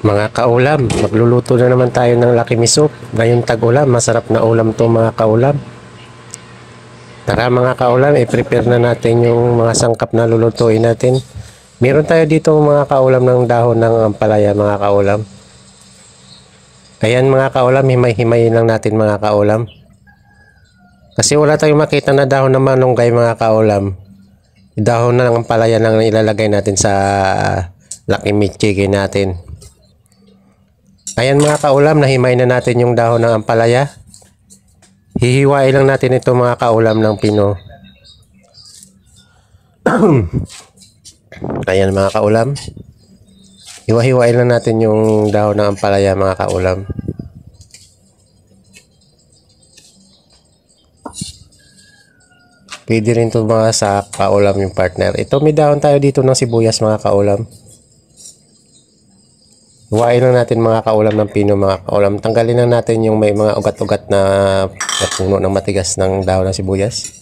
Mga kaulam, magluluto na naman tayo ng Lucky Me Soup. Ngayon tag-ulam, masarap na ulam to mga kaulam. Tara mga kaulam, i-prepare na natin yung mga sangkap na lulutuin natin. Meron tayo dito mga kaulam ng dahon ng ampalaya mga kaulam. Ayan mga kaulam, himay-himayin lang natin mga kaulam. Kasi wala tayong makita na dahon ng malunggay mga kaulam. Dahon ng ampalaya lang ilalagay natin sa Lucky Me chicken natin. Ayan mga kaulam, nahimay na natin yung dahon ng ampalaya. Hihiwain lang natin ito mga kaulam ng pino. Ayan mga kaulam. Hiwa-hiwain lang natin yung dahon ng ampalaya mga kaulam. Pwede rin ito mga sa kaulam yung partner. Ito may dahon tayo dito ng sibuyas mga kaulam. Hiwain lang natin mga kaulam ng pino mga kaulam. Tanggalin lang natin yung may mga ugat-ugat na puno ng matigas ng dahon ng sibuyas.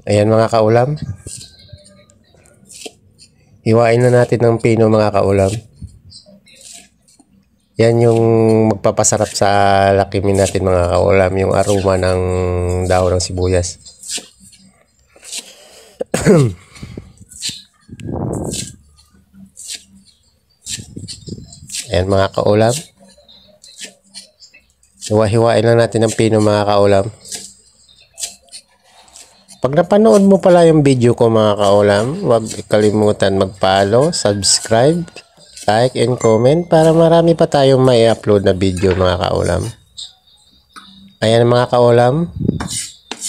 Ayan mga kaulam. Hiwain na natin ng pino mga kaulam. Yan yung magpapasarap sa Lucky Me natin mga kaulam. Yung aroma ng dahon ng sibuyas. Ayan mga kaulam. Hiwa-hiwain lang natin ng pino mga kaulam. Pag napanood mo pala yung video ko mga kaulam, huwag kalimutan mag-follow, subscribe, like, and comment para marami pa tayong may upload na video mga kaulam. Ayan mga kaulam.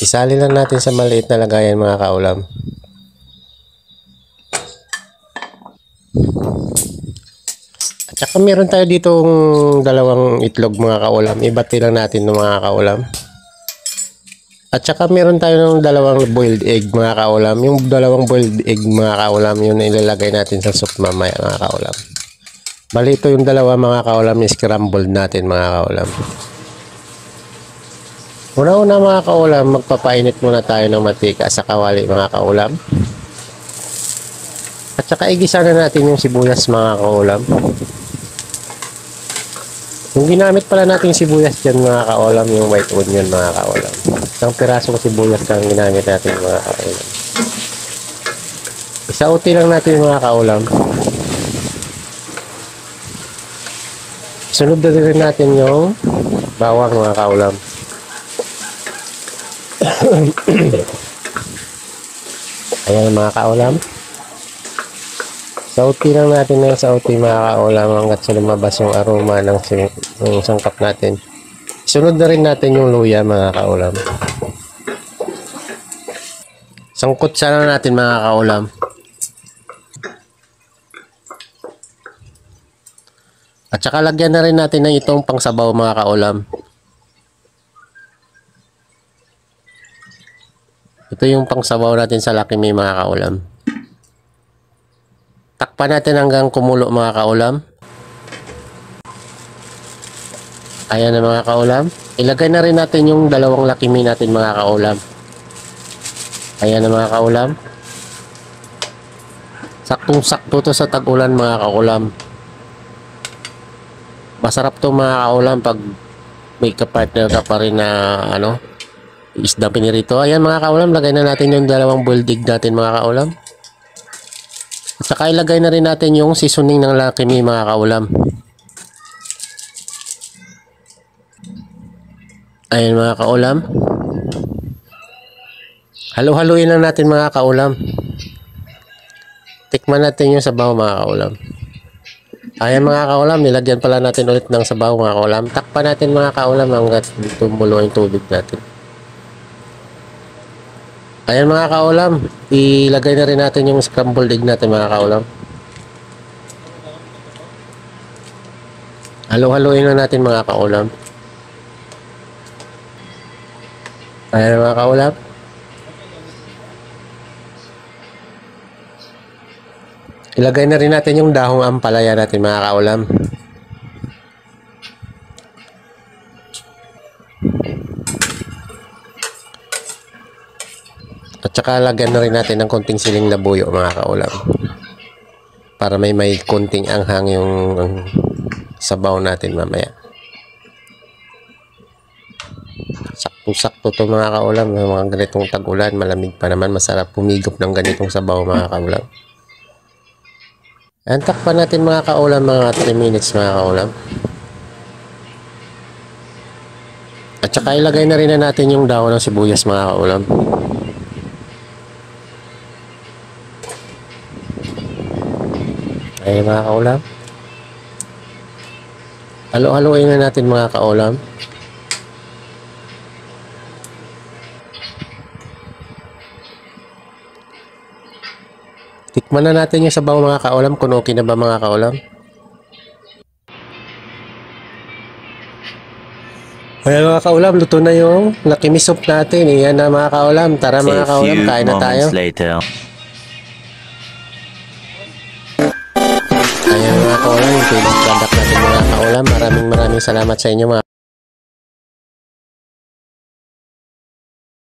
Isali lang natin sa maliit na lagayan mga kaulam. At saka meron tayo ditong dalawang itlog mga kaulam. Ibati lang natin ng mga kaulam. At saka meron tayo ng dalawang boiled egg mga kaulam. Yung dalawang boiled egg mga kaulam, yun ilalagay natin sa soup mamaya mga kaulam. Bali ito yung dalawa mga kaulam, yung scrambled natin mga kaulam. Una-una mga kaulam, magpapainit muna tayo ng mantika sa kawali mga kaulam. At saka igisa na natin yung sibuyas mga kaulam. Yung ginamit pala natin sibuyas dyan mga kaulam, yung white onion mga kaulam. Isang pirasong sibuyas lang ginamit natin mga kaulam. Isauti lang natin mga kaulam. Sunod na rin natin yung bawang mga kaulam. Ayan mga kaulam. Sauti lang natin ng sauti mga kaulam hanggat sa lumabas yung aroma ng sangkap natin. Sunod na rin natin yung luya mga kaulam. Sangkot sana natin mga kaulam. At saka lagyan na rin natin ng itong pangsabaw mga kaulam. Ito yung pangsabaw natin sa Lucky Me mga kaulam. Takpan natin hanggang kumulo mga kaulam. Ayan na mga kaulam. Ilagay na rin natin yung dalawang Lucky Me natin mga kaulam. Ayan na mga kaulam. Saktong-sakto to sa tag-ulan mga kaulam. Masarap to mga kaulam pag may kapartner ka pa rin na isda pinirito. Ayan mga kaulam, lagay na natin yung dalawang boiled egg natin mga kaulam. At saka ilagay na rin natin yung seasoning ng Lucky Me mga kaulam. Ayan mga kaulam. Halo-haluin lang natin mga kaulam. Tikman natin yung sabaw mga kaulam. Ayan mga kaulam, nilagyan pala natin ulit ng sabaw mga kaulam. Takpan natin mga kaulam hanggat tumulo yung tubig natin. Ayan mga kaulam, ilagay na rin natin yung scrambled egg natin mga kaulam. Halo-haloin na natin mga kaulam. Ayan mga kaulam. Ilagay na rin natin yung dahong ampalaya natin mga kaulam. At saka lagyan na rin natin ng konting siling labuyo mga kaulam. para may konting anghang yung sabaw natin mamaya. Sakto-sakto to mga kaulam, mga ganitong tag-ulan, malamig pa naman, masarap pumigop ng ganitong sabaw mga kaulam. Antak pa natin mga kaulam, mga 3 minutes mga kaulam. At saka ilagay na rin na natin yung dahon ng sibuyas mga kaulam. Ay mga kaulam. Halo-haloin na natin mga kaulam. Tikman na natin yung sabaw mga kaulam kung okay na ba mga kaulam. Ayan mga kaulam, luto na yung nakimisop natin. Iyan na mga kaulam. Tara mga kaulam, kain na tayo. Ayan mga kaulam, yung finished product natin mga kaulam. Maraming salamat sa inyo mga